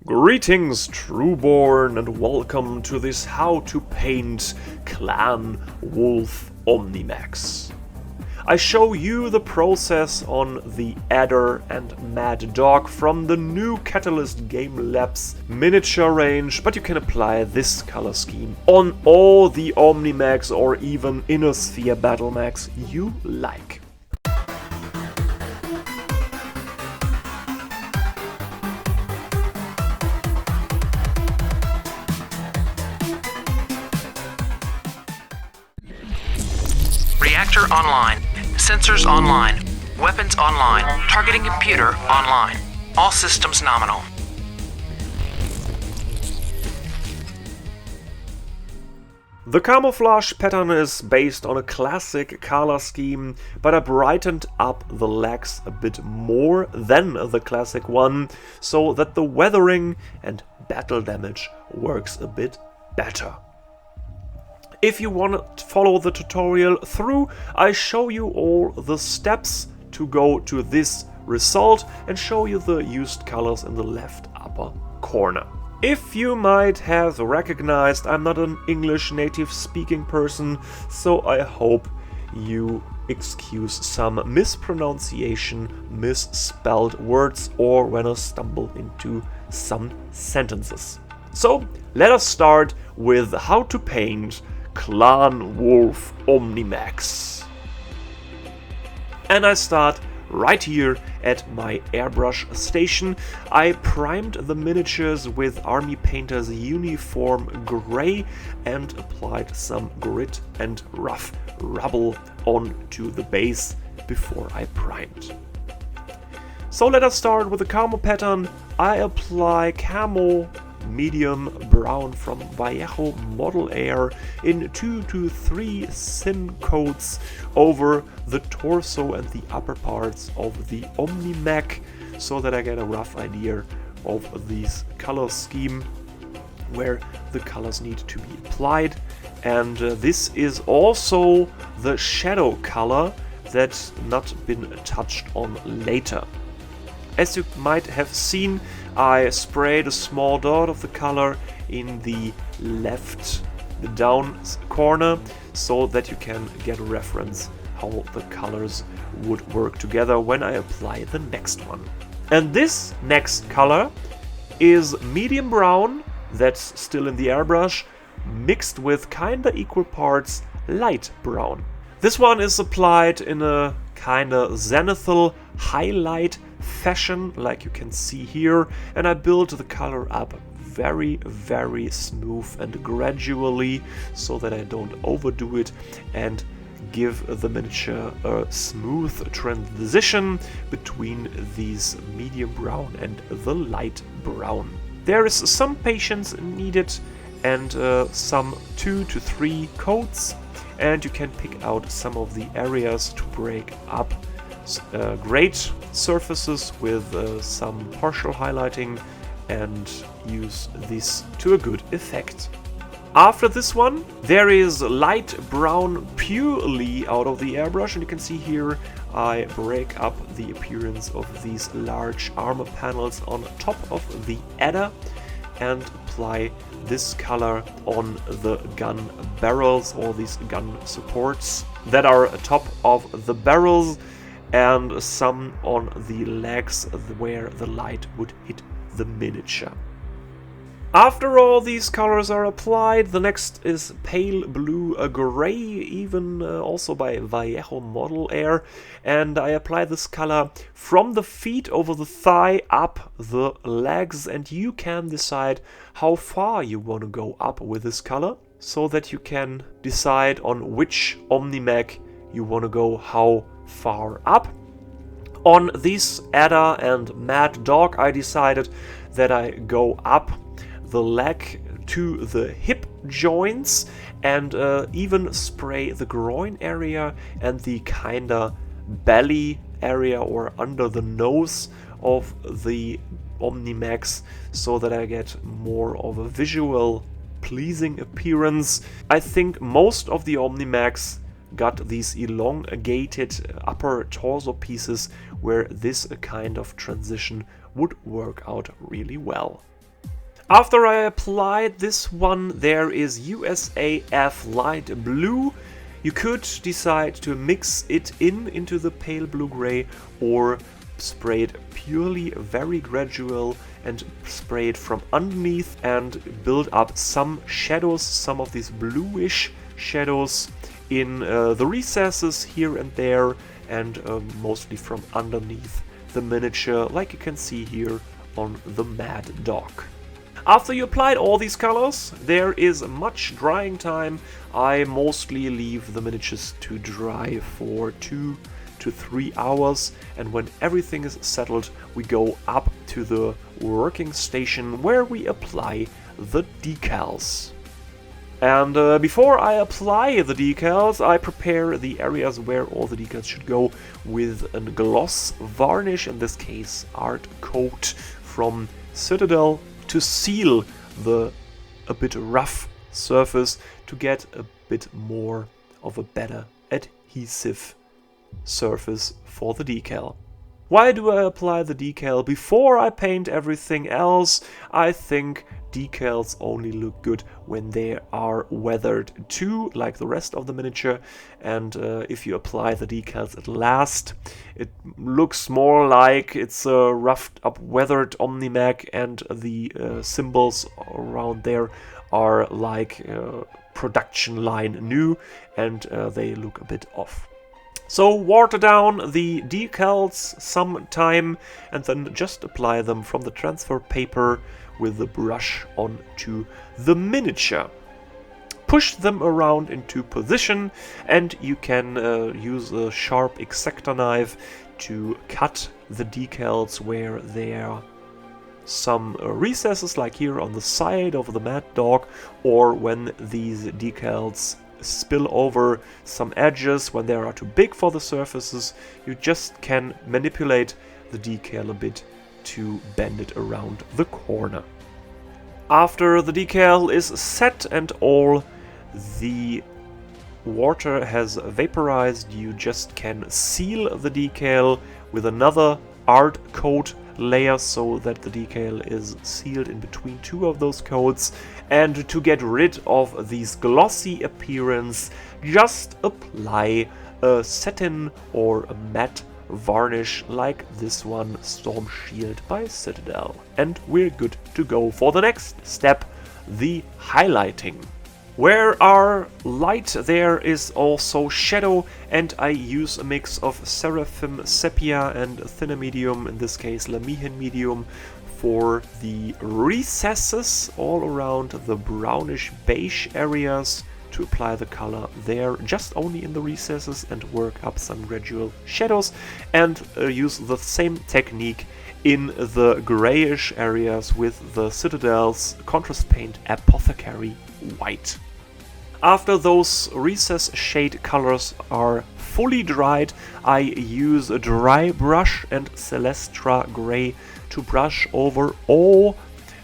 Greetings, Trueborn, and welcome to this How to Paint Clan Wolf Omnimax. I show you the process on the Adder and Mad Dog from the new Catalyst Game Labs miniature range, but you can apply this color scheme on all the Omnimax or even Inner Sphere Battlemax you like. Reactor online, sensors online, weapons online, targeting computer online. All systems nominal. The Camouflage Pattern is based on a classic color scheme, but I brightened up the legs a bit more than the classic one, so that the weathering and battle damage works a bit better. If you want to follow the tutorial through, I show you all the steps to go to this result and show you the used colors in the left upper corner. If you might have recognized, I'm not an English native speaking person, so I hope you excuse some mispronunciation, misspelled words, or when I stumble into some sentences. So let us start with how to paint Clan Wolf Omnimax. And I start right here at my airbrush station. I primed the miniatures with Armypainter's uniform gray and applied some grit and rough rubble onto the base before I primed. So let us start with the camo pattern. I apply camo medium brown from Vallejo Model Air in 2 to 3 thin coats over the torso and the upper parts of the Omnimax, so that I get a rough idea of this color scheme where the colors need to be applied. And this is also the shadow color that's not been touched on later. As you might have seen, I sprayed a small dot of the color in the left down corner, so that you can get a reference how the colors would work together when I apply the next one. And this next color is medium brown, that's still in the airbrush, mixed with kinda equal parts light brown. This one is applied in a kinda zenithal highlight fashion, like you can see here, and I built the color up very smooth and gradually, so that I don't overdo it and give the miniature a smooth transition between these medium brown and the light brown. There is some patience needed and some 2 to 3 coats, and you can pick out some of the areas to break up great surfaces with some partial highlighting and use this to a good effect. After this one, there is light brown purely out of the airbrush, and you can see here I break up the appearance of these large armor panels on top of the adder and apply this color on the gun barrels, or these gun supports that are atop of the barrels, and some on the legs where the light would hit the miniature. After all these colors are applied, the next is pale blue gray, even also by Vallejo Model Air, and I apply this color from the feet over the thigh up the legs, and you can decide how far you want to go up with this color, so that you can decide on which Omnimax you want to go how far up. On this Adder and Mad Dog, I decided that I go up the leg to the hip joints and even spray the groin area and the kinda belly area or under the nose of the Omnimax, so that I get more of a visual pleasing appearance. I think most of the Omnimax got these elongated upper torso pieces where this kind of transition would work out really well. After I applied this one, there is USAF light blue. You could decide to mix it into the pale blue-gray or spray it purely very gradual and spray it from underneath and build up some shadows, some of these bluish shadows in the recesses here and there, and mostly from underneath the miniature, like you can see here on the Mad Dog. After you applied all these colors, there is much drying time. I mostly leave the miniatures to dry for 2 to 3 hours, and when everything is settled, we go up to the working station where we apply the decals. And before I apply the decals, I prepare the areas where all the decals should go with a gloss varnish, in this case ardcoat from Citadel, to seal the a bit rough surface to get a bit more of a better adhesive surface for the decal. Why do I apply the decal before I paint everything else? I think decals only look good when they are weathered too, like the rest of the miniature, and if you apply the decals at last, it looks more like it's a roughed up weathered Omnimac, and the symbols around there are like production line new, and they look a bit off. So water down the decals some time and then just apply them from the transfer paper with the brush onto the miniature. Push them around into position, and you can use a sharp X-Acto knife to cut the decals where there are some recesses, like here on the side of the Mad Dog, or when these decals spill over some edges when they are too big for the surfaces. You just can manipulate the decal a bit to bend it around the corner. After the decal is set and all the water has vaporized, you just can seal the decal with another ardcoat layer so that the decal is sealed in between two of those coats. And to get rid of this glossy appearance, just apply a satin or a matte varnish like this one, Storm Shield by Citadel. And we're good to go for the next step, the highlighting. Where are light, there is also shadow, and I use a mix of Seraphim Sepia and thinner medium, in this case Lahmian medium, for the recesses all around the brownish beige areas, to apply the color there just only in the recesses and work up some gradual shadows, and use the same technique in the grayish areas with the Citadel's contrast paint Apothecary white. After those recess shade colors are fully dried, I use a dry brush and Celestra gray to brush over all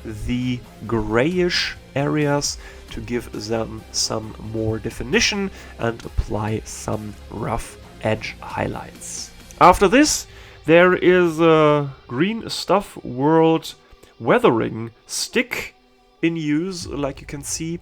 the grayish areas to give them some more definition and apply some rough edge highlights. After this, there is a Green Stuff World weathering stick in use, like you can see,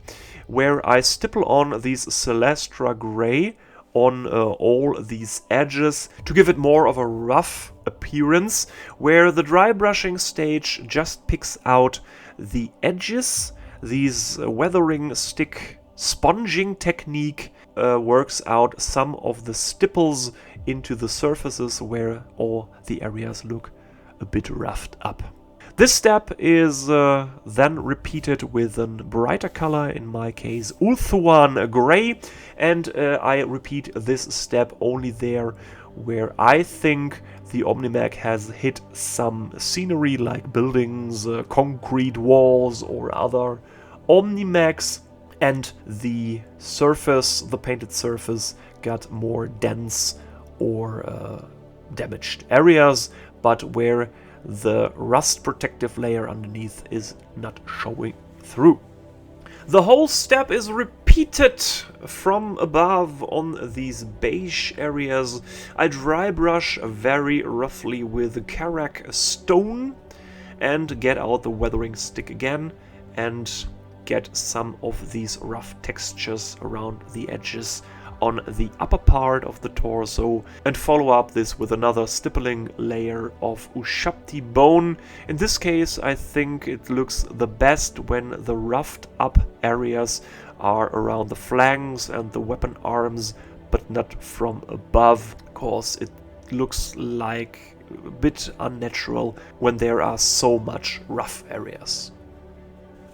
where I stipple on these Celestra gray on all these edges to give it more of a rough appearance, where the dry brushing stage just picks out the edges. These weathering stick sponging technique works out some of the stipples into the surfaces where all the areas look a bit roughed up. This step is then repeated with a brighter color, in my case Ulthuan gray, and I repeat this step only there where I think the Omnimac has hit some scenery like buildings, concrete walls or other Omnimacs, and the surface, the painted surface, got more dense or damaged areas, but where the rust protective layer underneath is not showing through. The whole step is repeated from above on these beige areas. I dry brush very roughly with Karak stone, and get out the weathering stick again and get some of these rough textures around the edges on the upper part of the torso, and follow up this with another stippling layer of Ushabti bone. In this case, I think it looks the best when the roughed up areas are around the flanks and the weapon arms, but not from above, because it looks like a bit unnatural when there are so much rough areas.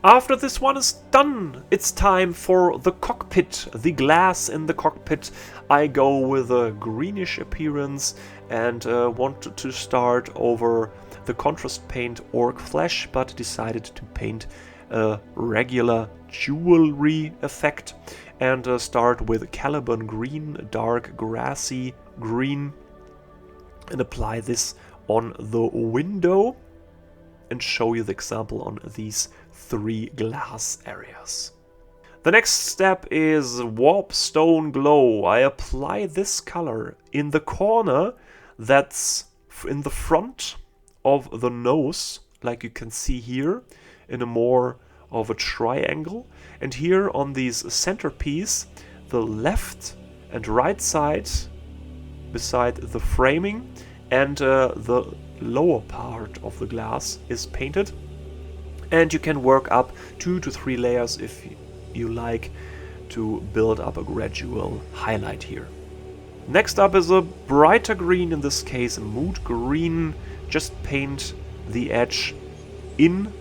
After this one is done, it's time for the cockpit, the glass in the cockpit. I go with a greenish appearance and wanted to start over the contrast paint Orc Flesh, but decided to paint a regular jewelry effect and start with Calibam green, dark grassy green, and apply this on the window and show you the example on these 3 glass areas. The next step is Warpstone Glow. I apply this color in the corner that's in the front of the nose, like you can see here, in a more of a triangle. And here on these centerpiece, the left and right side beside the framing and the lower part of the glass is painted. And you can work up 2 to 3 layers if you like to build up a gradual highlight here. Next up is a brighter green, in this case a Moot green. Just paint the edge in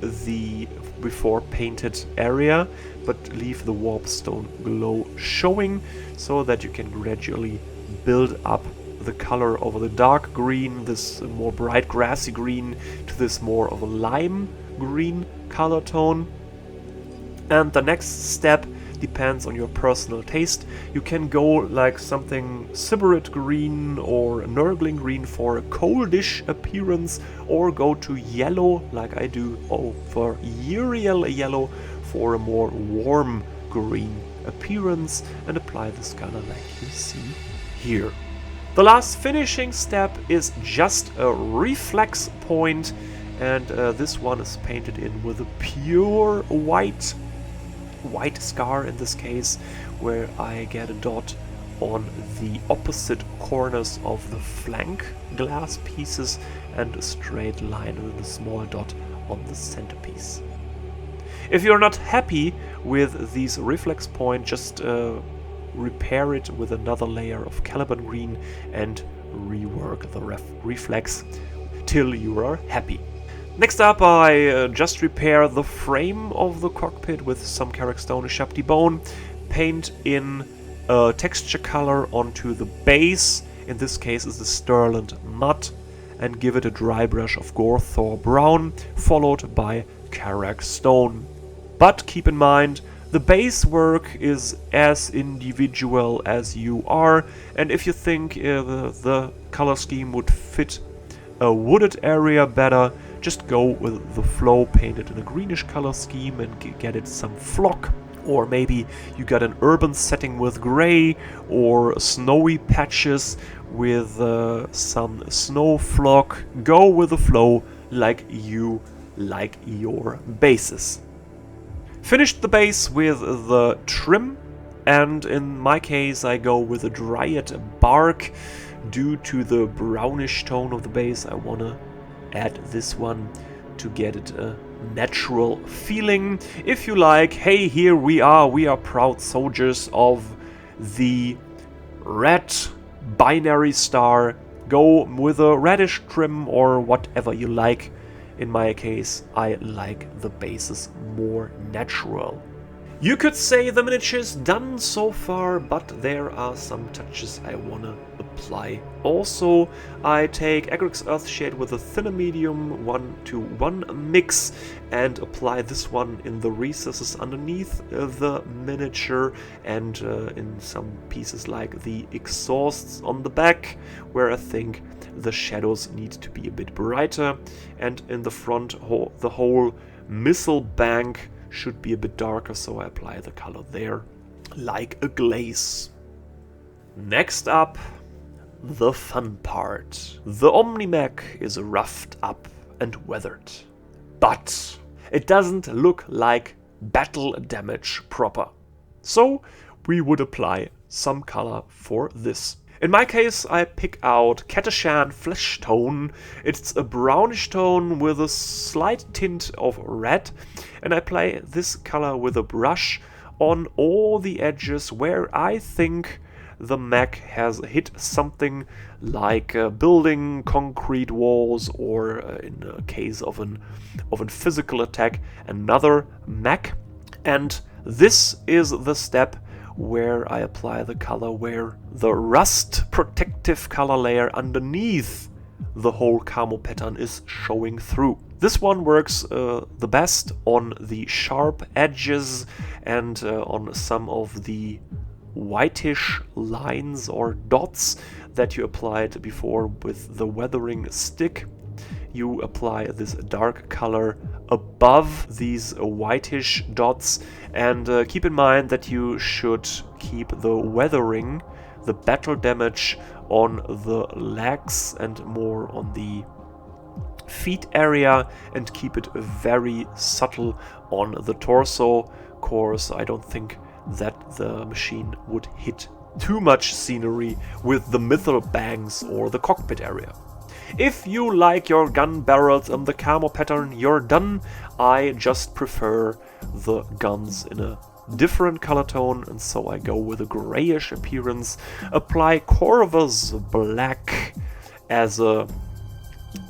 the before painted area, but leave the Warpstone Glow showing so that you can gradually build up the color over the dark green, this more bright grassy green, to this more of a lime green color tone. And the next step depends on your personal taste. You can go like something Sybarit green or Nurgling green for a coldish appearance, or go to yellow like I do, for Yriel yellow for a more warm green appearance, and apply this color like you see here. The last finishing step is just a reflex point, and this one is painted in with a pure white scar in this case, where I get a dot on the opposite corners of the flank glass pieces and a straight line with a small dot on the centerpiece. If you're not happy with these reflex point, just repair it with another layer of Calibam green and rework the reflex till you are happy. Next up, I just repair the frame of the cockpit with some Karak stone Ushabti bone, paint in a texture color onto the base, in this case is the Sterland Mud, and give it a dry brush of Gorthor brown, followed by Karak stone. But keep in mind, the base work is as individual as you are, and if you think the color scheme would fit a wooded area better, just go with the flow, paint it in a greenish color scheme and get it some flock. Or maybe you got an urban setting with gray, or snowy patches with some snow flock. Go with the flow like you like your bases. Finished the base with the trim, and in my case I go with a Dryad bark. Due to the brownish tone of the base, I want to add this one to get it a natural feeling. If you like, hey, here we are proud soldiers of the red binary star. Go with a reddish trim or whatever you like. In my case, I like the bases more natural. You could say the miniature is done so far, but there are some touches I wanna apply. Also, I take Agrax Earthshade with a thinner medium 1:1 mix and apply this one in the recesses underneath the miniature, and in some pieces like the exhausts on the back, where I think the shadows need to be a bit brighter, and in the front the whole missile bank should be a bit darker, so I apply the color there like a glaze. Next up, the fun part. The Omnimech is roughed up and weathered. But it doesn't look like battle damage proper. So we would apply some color for this. In my case, I pick out Catachan Flesh Tone. It's a brownish tone with a slight tint of red, and I apply this color with a brush on all the edges where I think the mech has hit something like building concrete walls, or in the case of an physical attack, another mech. And this is the step where I apply the color, where the rust protective color layer underneath the whole camo pattern is showing through. This one works the best on the sharp edges and on some of the whitish lines or dots that you applied before with the weathering stick. You apply this dark color above these whitish dots, and keep in mind that you should keep the weathering, the battle damage, on the legs and more on the feet area, and keep it very subtle on the torso. Of course, I don't think that the machine would hit too much scenery with the mithril bangs or the cockpit area. If you like your gun barrels and the camo pattern, you're done. I just prefer the guns in a different color tone, and so I go with a grayish appearance. Apply Corvus black as a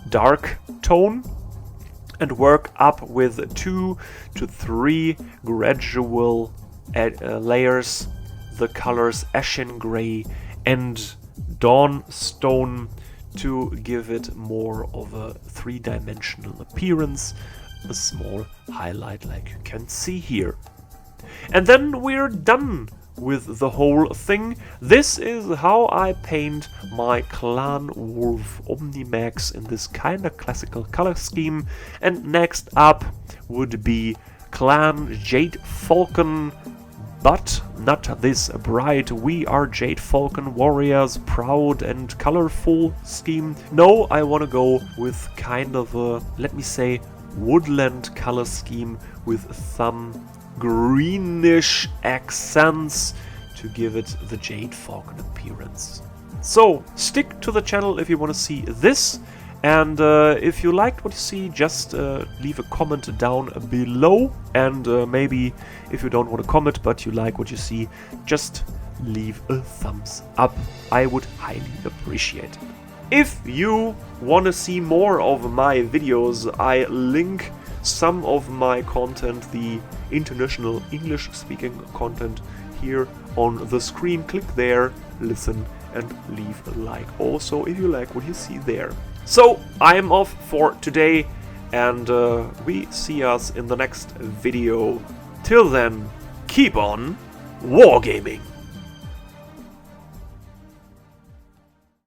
dark tone and work up with 2 to 3 gradual layers, the colors Eshin gray and Dawnstone, to give it more of a 3-dimensional appearance, a small highlight like you can see here. And then we're done with the whole thing. This is how I paint my Clan Wolf Omnimax in this kinda classical color scheme. And next up would be Clan Jade Falcon, but not this bright "we are Jade Falcon warriors, proud and colorful" scheme. No, I want to go with kind of a, let me say, woodland color scheme with some greenish accents to give it the Jade Falcon appearance. So stick to the channel if you want to see this, and if you liked what you see, just leave a comment down below, and maybe if you don't want to comment but you like what you see, just leave a thumbs up. I would highly appreciate it. If you want to see more of my videos, I link some of my content, the international English speaking content, here on the screen. Click there, listen, and leave a like also if you like what you see there. So I am off for today, and we see us in the next video. Till then, keep on wargaming!